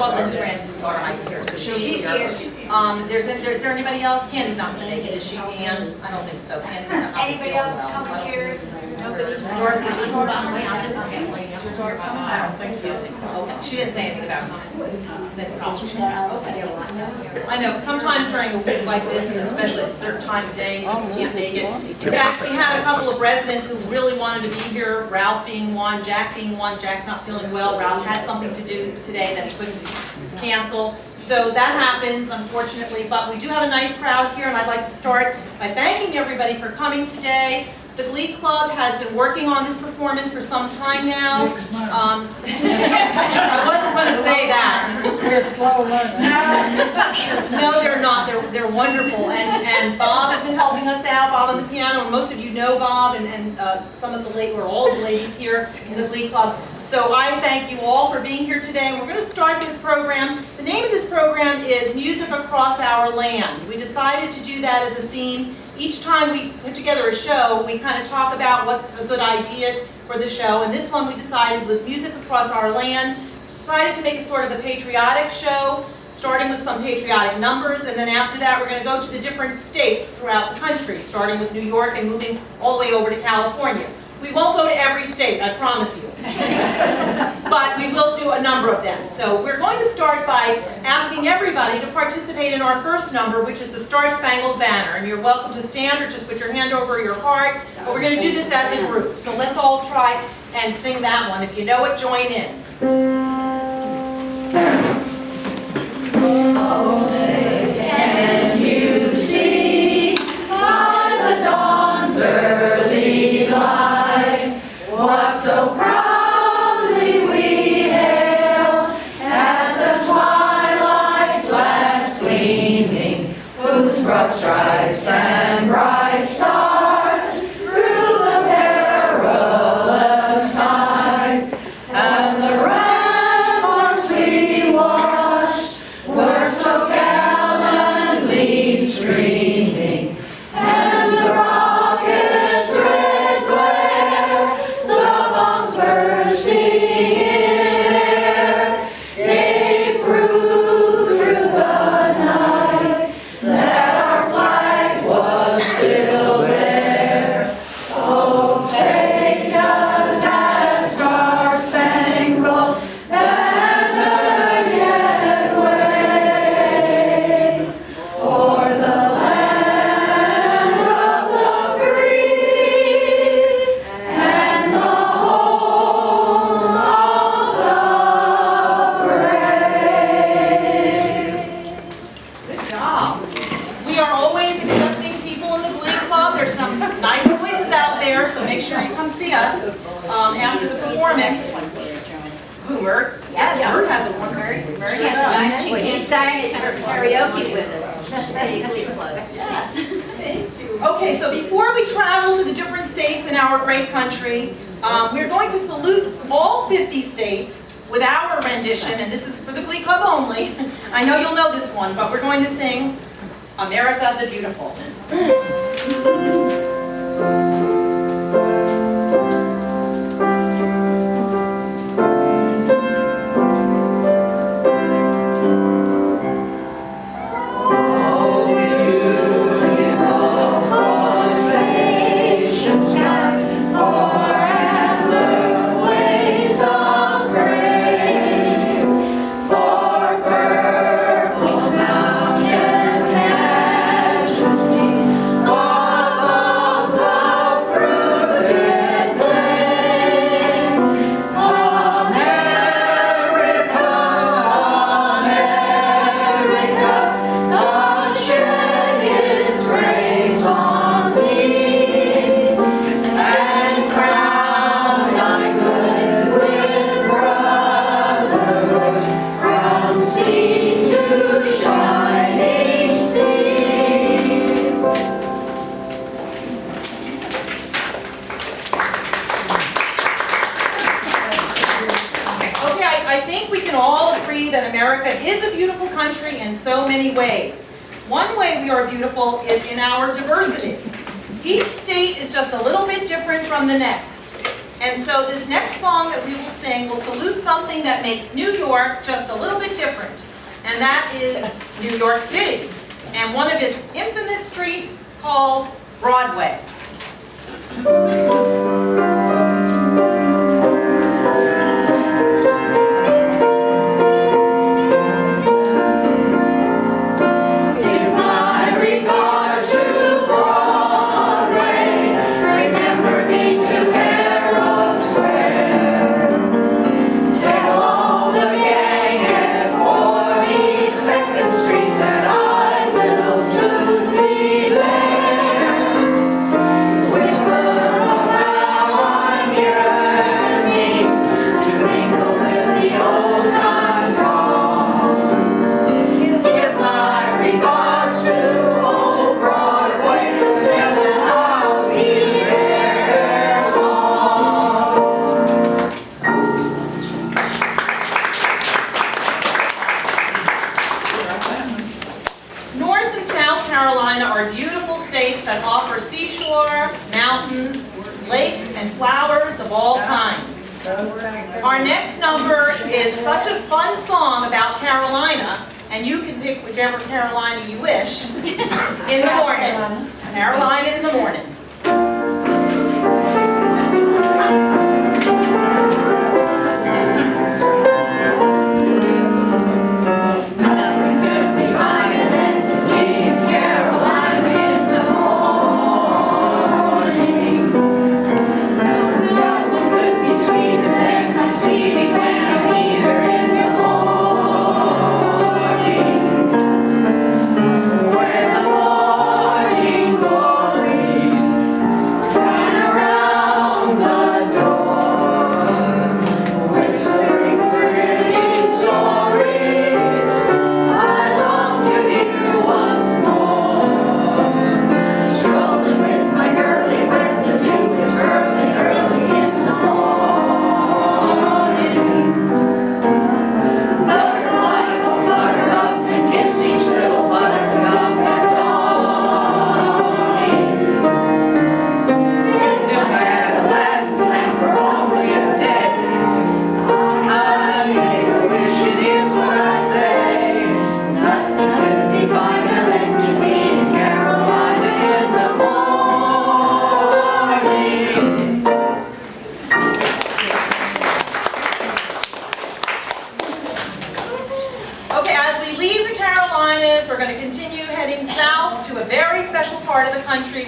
thought Linda's granddaughter might be here, so she's here. Is there anybody else? Candy's not going to make it, is she, Ann? I don't think so. Candy's not Anybody else coming here? Nobody's Dorothy, is your daughter coming? Is your daughter coming? I don't think so. Okay. She didn't say anything about it. Then probably she can't. Okay. I know, because sometimes during a week like this, and especially a certain time of day, people can't make it. In fact, we had a couple of residents who really wanted to be here, Ralph being one, Jack being one. Jack's not feeling well. Ralph had something to do today that he couldn't cancel. So that happens, unfortunately, but we do have a nice crowd here, and I'd like to start by thanking everybody for coming today. The Glee Club has been working on this performance for some time now. 6 months. I wasn't going to say that. We're slow learners. No, they're not. They're wonderful. And Bob has been helping us out. Bob on the piano. Most of you know Bob, and some of the ladies, or all the ladies here in the Glee Club. So I thank you all for being here today. And we're going to start this program. The name of this program is Music Across Our Land. We decided to do that as a theme. Each time we put together a show, we kind of talk about what's a good idea for the show. And this one we decided was Music Across Our Land. Decided to make it sort of a patriotic show, starting with some patriotic numbers, and then after that we're going to go to the different states throughout the country, starting with New York and moving all the way over to California. We won't go to every state, I promise you, but we will do a number of them. So we're going to start by asking everybody to participate in our first number, which is the Star Spangled Banner. And you're welcome to stand or just put your hand over your heart, but we're going to do this as a group. So let's all try and sing that one. If you know it, join in. Oh, say, can you see by the dawn's early light what so proudly we hail at the twilight's last gleaming, whose broad stripes and bright stars through the perilous night, and the ramparts we watched were so gallantly streaming, and the rockets' red glare, the bombs bursting in air, gave proof through the night that our flag was still there. Oh, say does that star-spangled banner yet wave o'er the land of the free and the home of the brave? Good job. We are always accepting people in the Glee Club. There's some nice voices out there, so make sure you come see us after the performance. Who, Mert? Yes, Mert has a wonderful. She sang at her karaoke with us. Glee Club. Yes. Thank you. Okay, so before we travel to the different states in our great country, we're going to salute all 50 states with our rendition, and this is for the Glee Club only. I know you'll know this one, but we're going to sing America the Beautiful. America is a beautiful country in so many ways. One way we are beautiful is in our diversity. Each state is just a little bit different from the next. And so this next song that we will sing will salute something that makes New York just a little bit different, and that is New York City, and one of its infamous streets called Broadway. That offer seashore, mountains, lakes, and flowers of all kinds. Our next number is such a fun song about Carolina, and you can pick whichever Carolina you wish, in the morning. Carolina in the morning.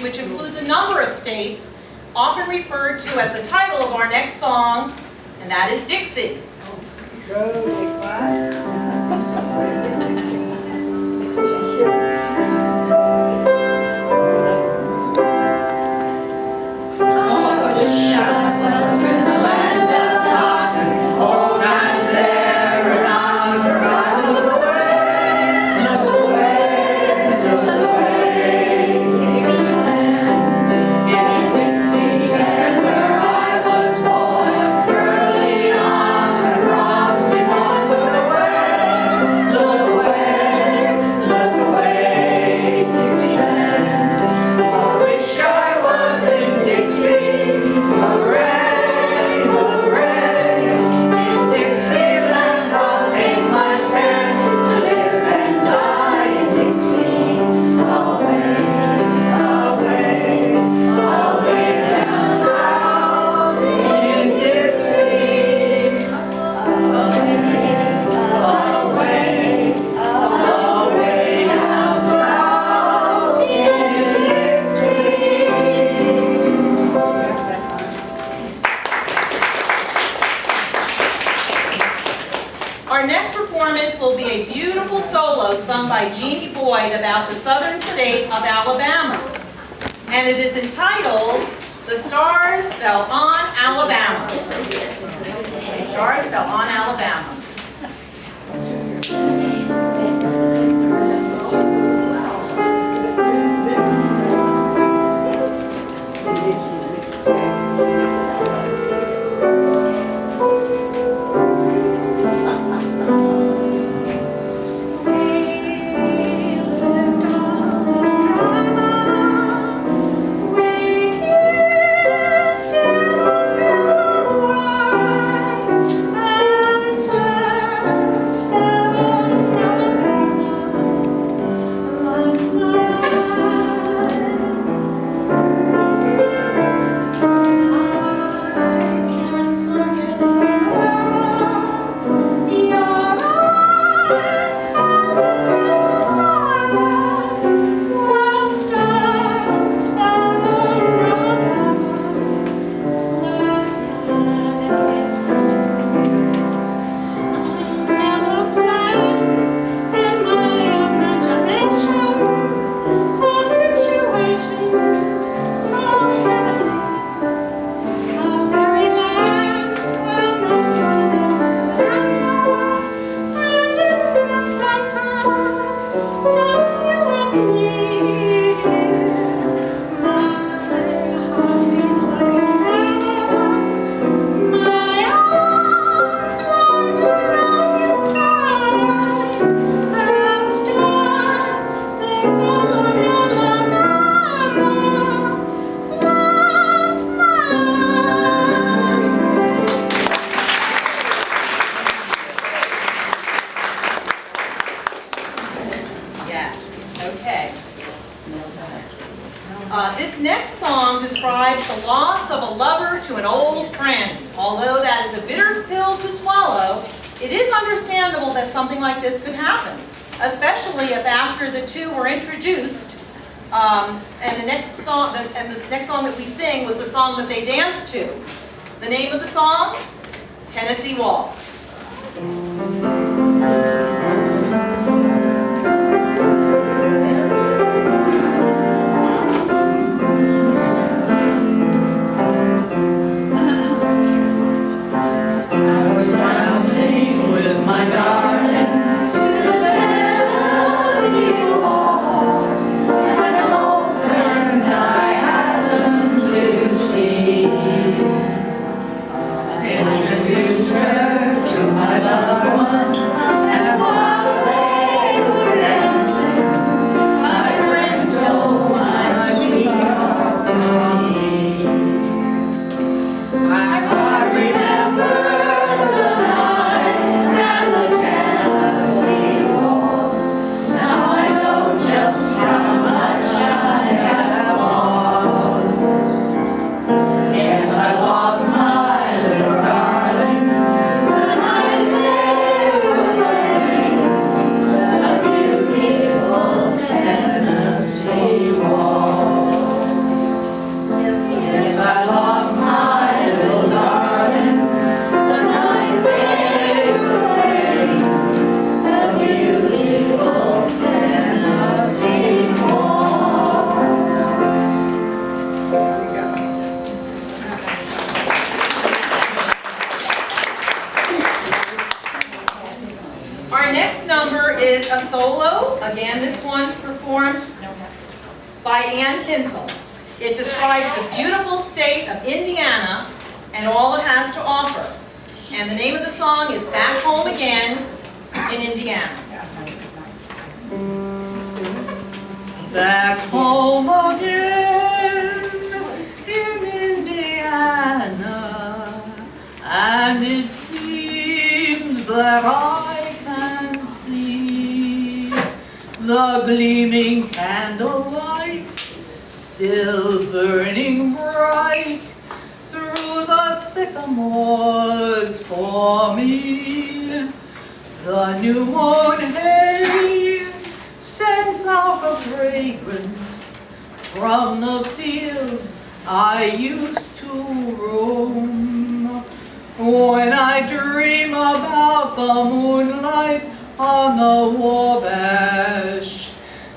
Which includes a number of states, often referred to as the title of our next song, and that is Dixie. Go, Dixie. About the southern state of Alabama, and it is entitled "The Stars Fell on Alabama." The Stars Fell on Alabama. Still This next song describes the loss of a lover to an old friend. Although that is a bitter pill to swallow, it is understandable that something like this could happen, especially if after the two were introduced, and the next song that we sing was the song that they danced to. The name of the song? Tennessee Waltz. My darling, to the Tennessee waltz, and an old friend I happened to see. I introduced her to my loved one, and while they were dancing, my friend stole my sweetheart from me. I remember the night and the Tennessee waltz. Now I know just how much I have lost. Yes, I lost my little darling the night they were playing the beautiful Tennessee waltz. Yes, I lost my little darling the night they were playing the beautiful Tennessee waltz. Our next number is a solo. Again, this one performed by Ann Kinsel. It describes the beautiful state of Indiana and all it has to offer. And the name of the song is Back Home Again in Indiana. Back home again in Indiana, and it seems that I can see the gleaming candlelight still burning bright through the sycamores for me. The new mown hay sends out a fragrance from the fields I used to roam. When I dream about the moonlight on the Wabash,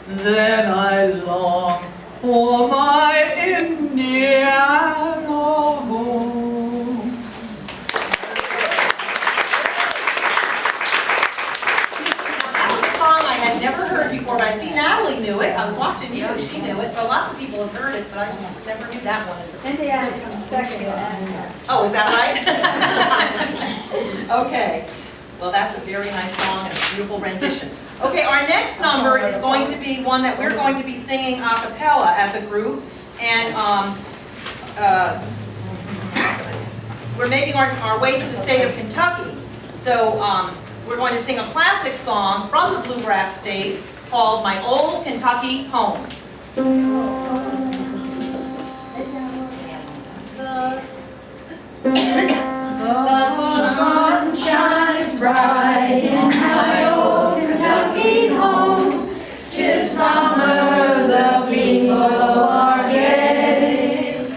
then I long for my Indiana home. That was a song I had never heard before, but I see Natalie knew it. I was watching you and she knew it, so lots of people have heard it, but I just never knew that one. Indiana comes second to Anna. Oh, is that right? Okay. Well, that's a very nice song and a beautiful rendition. Okay, our next number is going to be one that we're going to be singing a cappella as a group, and we're making our way to the state of Kentucky. So we're going to sing a classic song from the Bluegrass State called My Old Kentucky Home. The sun shines bright in my old Kentucky home. 'Tis summer, the people are gay.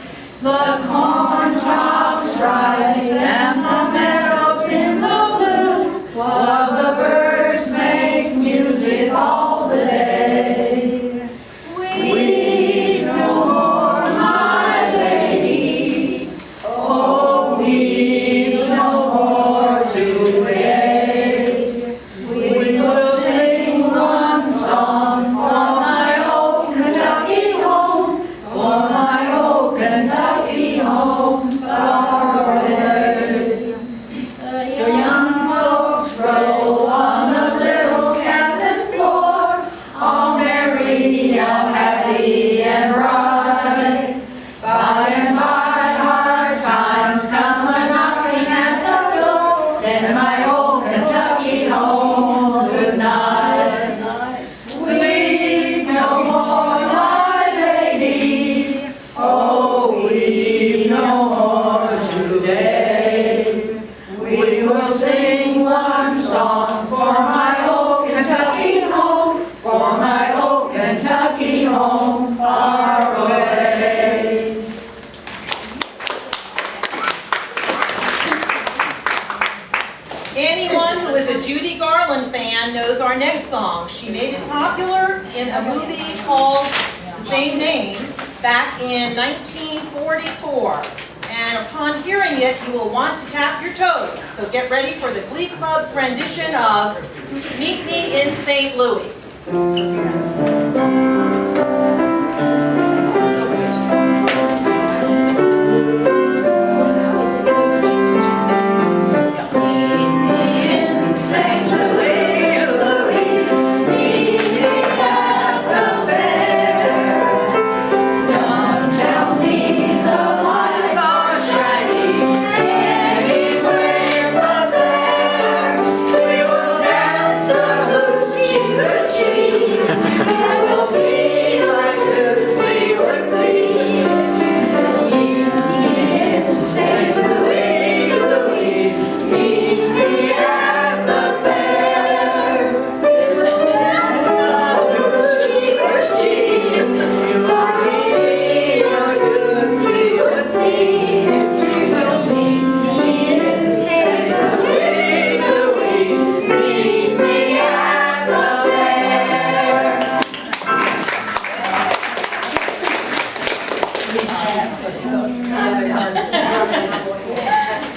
The corn tops ripe and the meadows in the bloom, while the birds make music all the day. Weep no more, my lady. Oh, weep no more today. We will sing one song for my knows our next song. She made it popular in a movie called the same name back in 1944. And upon hearing it, you will want to tap your toes. So get ready for the Glee Club's rendition of Meet Me in St. Louis.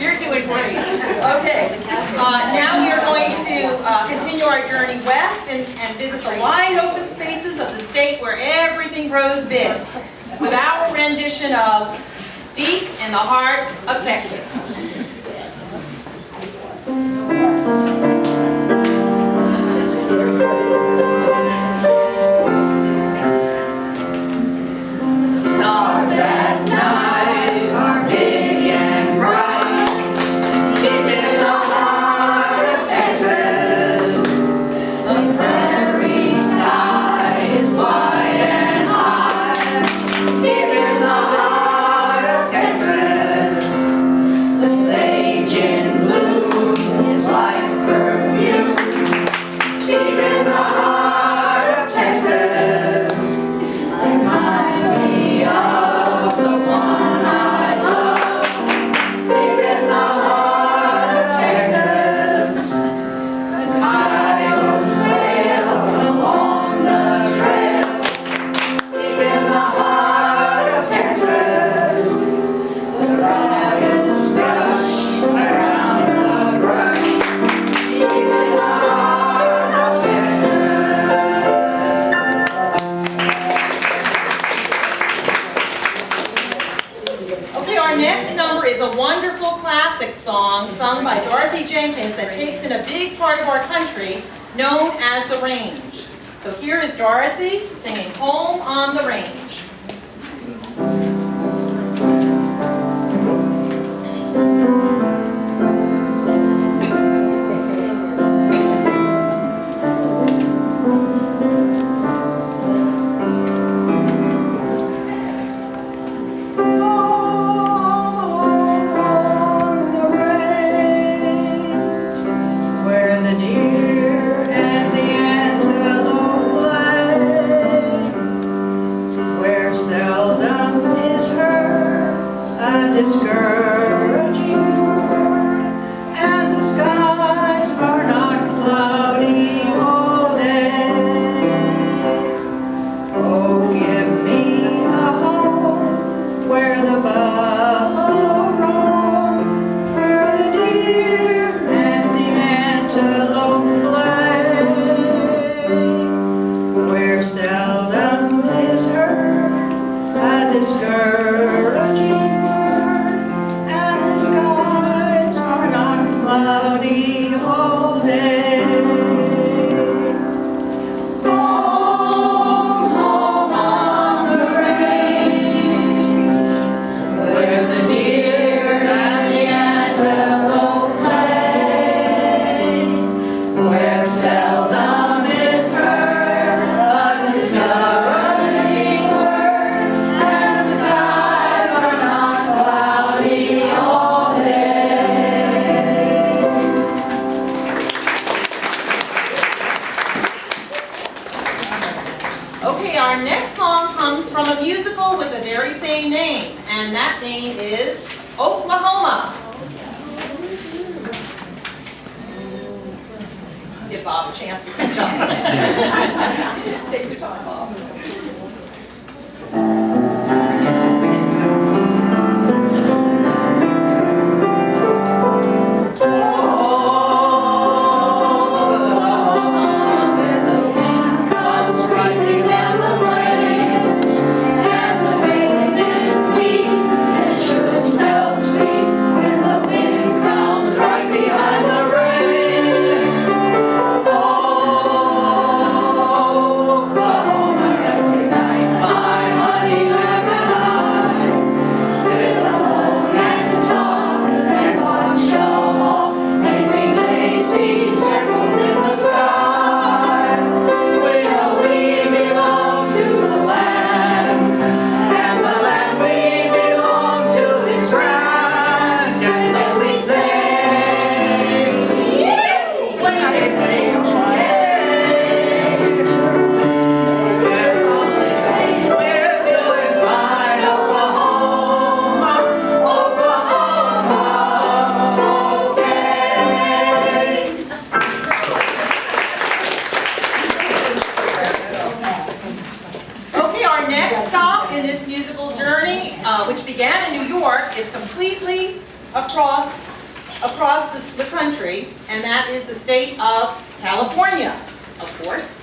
You're doing great. Okay, now we are going to continue our journey west and visit the wide open spaces of the state where everything grows big with our rendition of Deep in the Heart of Texas. Stars at night are big and bright, deep in the heart of Texas. The prairie sky is wide and high, deep in the heart of Texas. The sage in bloom is like perfume, deep in the heart of Texas. Reminds me of the one I love, deep in the heart of Texas. The coyotes wail along the trail, deep in the heart of Texas. The riots rush around the brush, deep in the heart of Texas. Okay, our next number is a wonderful classic song sung by Dorothy Jenkins that takes in a big part of our country known as the Range. So here is Dorothy singing Home on the Range. On the range, where the deer and the antelope play, where seldom is heard a discouraging word, and the skies are not cloudy all day. Oh, give me a home where the buffalo roam, where the deer and the antelope play, where seldom is heard a discouraging word, and the skies are not cloudy all day. Home, home on the range, where the deer and the antelope play, where seldom is heard a discouraging word, and the skies are not cloudy all day. Okay, our next song comes from a musical with the very same name, and that name is Oklahoma. If give Bob a chance to catch up. Take your time, Bob. Which began in New York, is completely across the country, and that is the state of California, of course.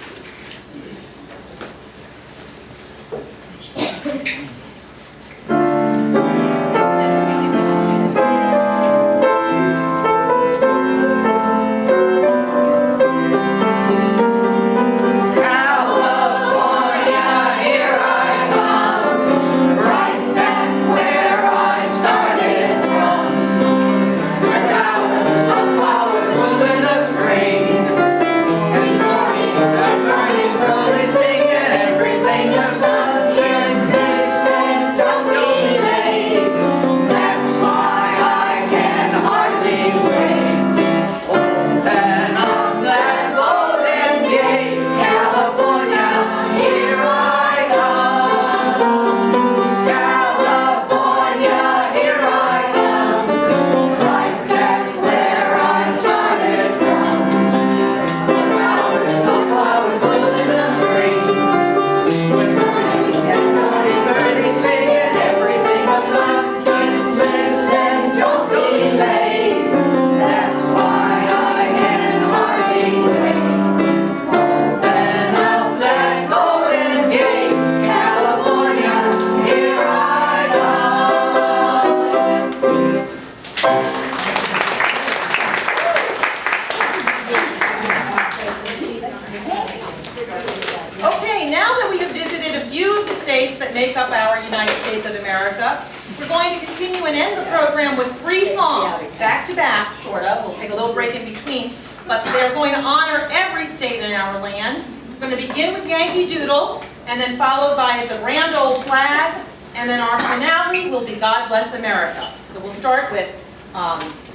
Okay, now that we have visited a few of the states that make up our United States of America, we're going to continue and end the program with 3 songs, back to back, sort of. We'll take a little break in between, but they're going to honor every state in our land. We're going to begin with Yankee Doodle, and then followed by It's a Grand Old Flag, and then our finale will be God Bless America. So we'll start with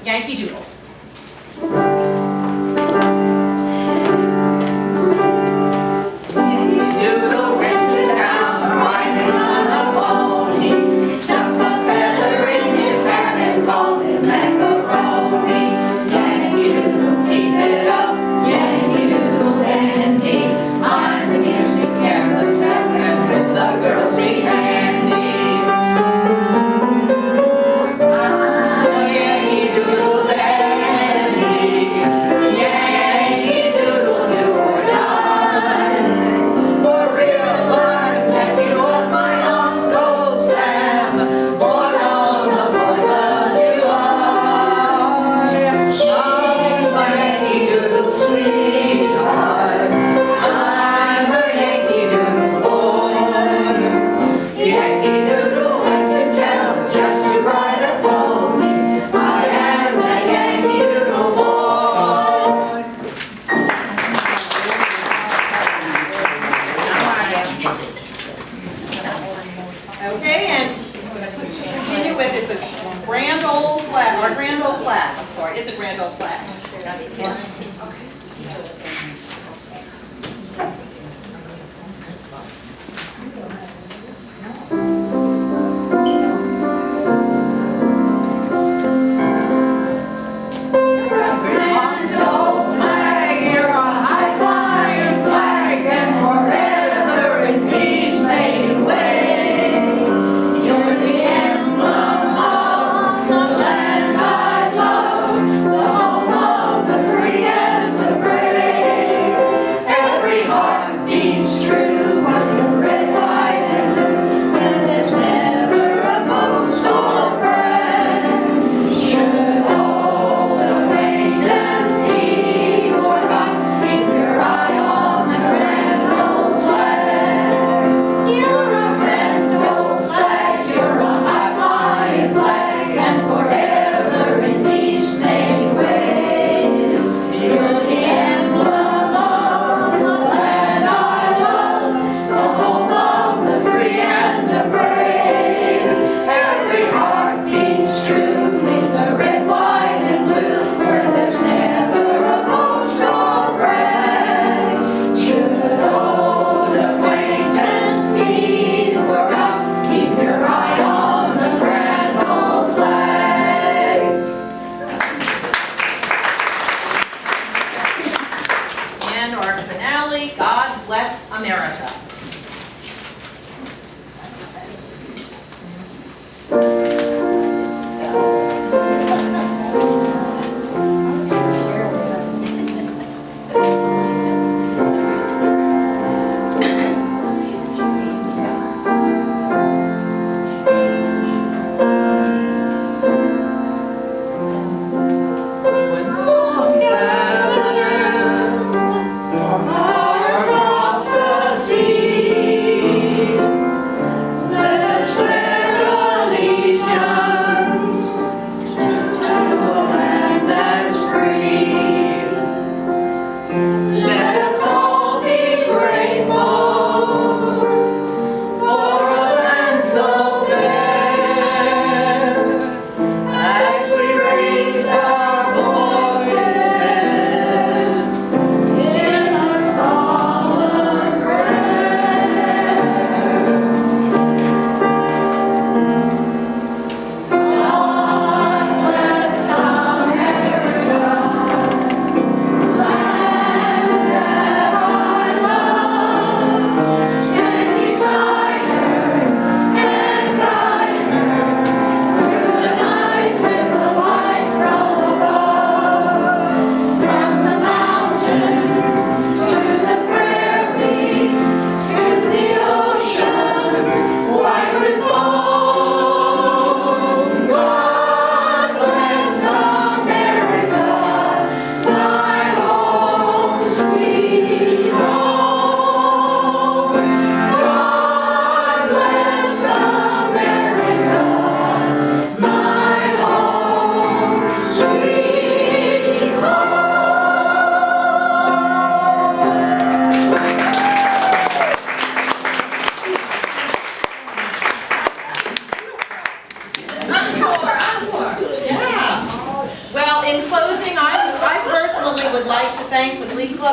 Yankee Doodle. Doodle went to town, riding on a pony. Stuck a feather in his hat and called it macaroni. Yankee Doodle, keep it up, Yankee Doodle dandy. Mind the music careless and with the girls be handy. Yankee Doodle dandy, Yankee Doodle do or die. A real life nephew of my Uncle Sam, born on the 4th of July. She's my Yankee Doodle sweetheart, I'm her Yankee Doodle boy. Yankee Doodle went to town just to ride a pony. I am the Yankee Doodle boy. Okay, and I'm going to continue with It's a Grand Old Flag, or Grand Old Flag, I'm sorry, It's a Grand Old Flag. Grand old flag, you're a Bless America.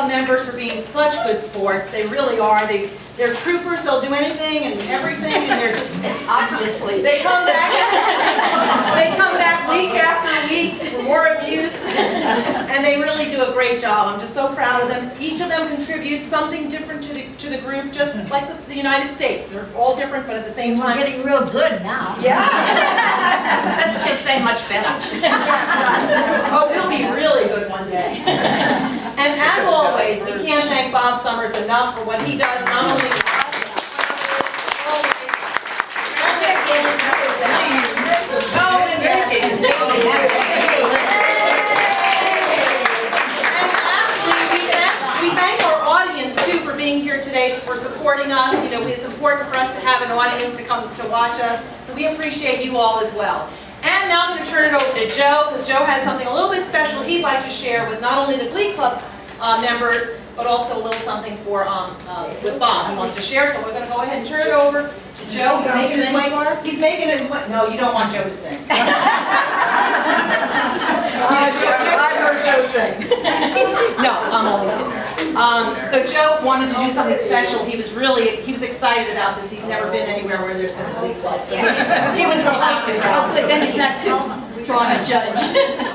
Members for being such good sports. They really are. They're troopers. They'll do anything and everything, and they're just Obviously. They come back. They come back week after week for more abuse, and they really do a great job. I'm just so proud of them. Each of them contributes something different to the group, just like the United States. They're all different, but at the same time. We're getting real good now. Yeah. Let's just say much better. Oh, we'll be really good one day. And as always, we can't thank Bob Summers enough for what he does, not only with us, we thank our audience too for being here today, for supporting us. You know, it's important for us to have an audience to come to watch us, so we appreciate you all as well. And now I'm going to turn it over to Joe, because Joe has something a little bit special he'd like to share with not only the Glee Club members, but also a little something for with Bob he wants to share. So we're going to go ahead and turn it over to Joe. He's making his way. No, you don't want Joe to sing. I've heard Joe sing. No, I'm only kidding. So Joe wanted to do something special. He was excited about this. He's never been anywhere where there's been a Glee Club. So he was real happy about it. Hopefully then he's not too strong a judge.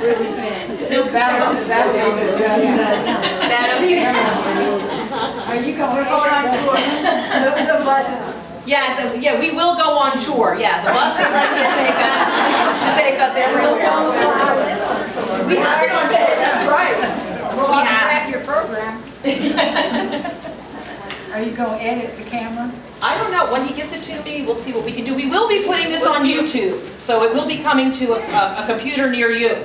Really bad. Too bad. Are you going? We're going on tour. The buses. Yes, yeah, we will go on tour. Yeah, the bus is ready to take us everywhere. We have it on tour. That's right. We'll We have. autograph your program. Are you going to edit the camera? I don't know. When he gives it to me, we'll see what we can do. We will be putting this on YouTube, so it will be coming to a computer near you.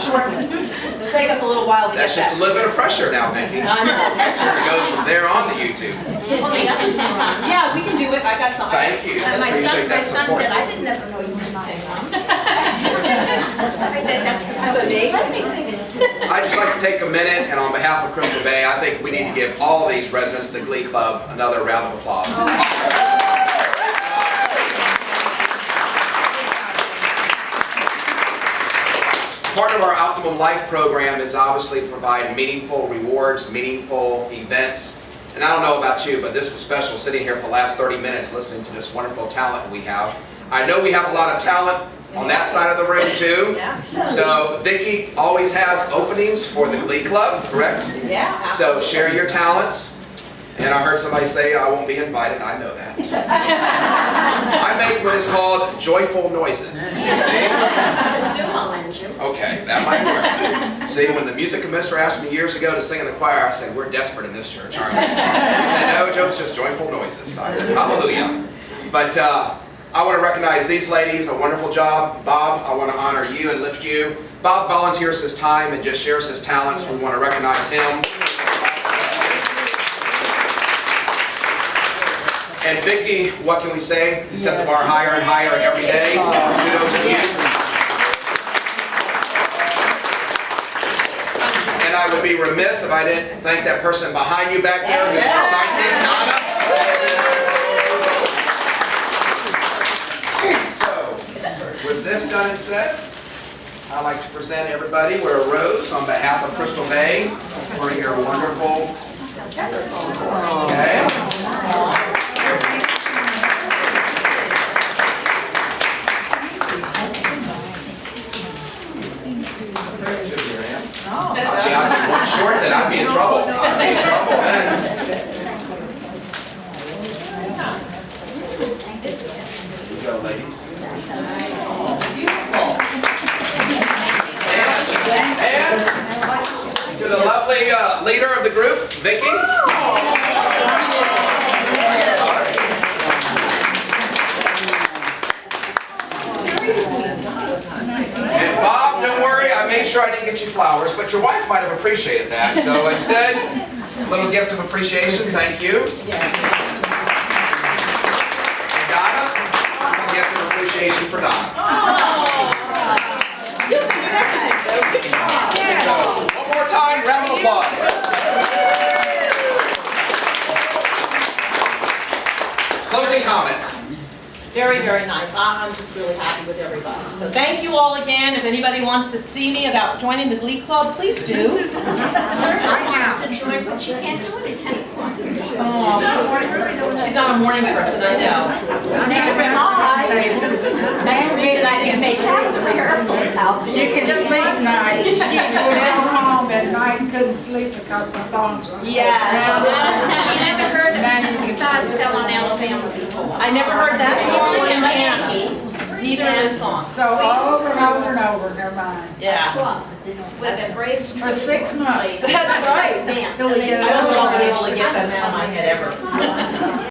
Sure. It'll take us a little while to get That's just a that. little bit of pressure now, Becky. I know. It goes from there on to YouTube. Well, the others are on. Yeah, we can do it. I got some. Thank you. And my Appreciate that son support. said, I didn't ever know you could sing, Mom. That's amazing. Let me sing it. I'd just like to take a minute, and on behalf of Crystal Bay, I think we need to give all these residents of the Glee Club another round of applause. Part of our Optimum Life program is obviously to provide meaningful rewards, meaningful events. And I don't know about you, but this was special sitting here for the last 30 minutes listening to this wonderful talent we have. I know we have a lot of talent on that side of the room too. Yeah. So Vicki always has openings for the Glee Club, correct? Yeah. So share your talents. And I heard somebody say I won't be invited. I know that. I make what is called joyful noises. You see? Okay, that might work. See, when the music minister asked me years ago to sing in the choir, I said, we're desperate in this church, aren't we? He said, no, Joe, it's just joyful noises. So I said, hallelujah. But I want to recognize these ladies, a wonderful job. Bob, I want to honor you and lift you. Bob volunteers his time and just shares his talents. We want to recognize him. And Vicki, what can we say? You set the bar higher and higher every day. So kudos to you. And I would be remiss if I didn't thank that person behind you back there who's your sidekick, Donna. So, with this done and said, I'd like to present everybody with a rose on behalf of Crystal Bay for your wonderful. Okay. I'd be one short, then I'd be in trouble. I'd be in trouble, man. Here we go, ladies. And to the lovely leader of the group, Vicki. And Bob, don't worry, I made sure I didn't get you flowers, but your wife might have appreciated that. So instead, a little gift of appreciation, thank you. And Donna, a gift of appreciation for Donna. So, one more time, round of applause. Closing comments. Very, very nice. I'm just really happy with everybody. So thank you all again. If anybody wants to see me about joining the Glee Club, please do. I wants to join, but she can't do it at 10 o'clock. Oh, she's not a morning person, I know. Neither am I. That's the reason I didn't make half the rehearsals out. You can sleep nights. She would go home at night and couldn't sleep because the songs were so Yes. loud. She never heard of Stars Fell on Alabama before. I never heard that song in Hannah. Neither of those songs. So over and over and over in their mind. Yeah. With the Braves. For 6 months. That's right. Dance. I don't know if I'll be able to get that out of my head ever.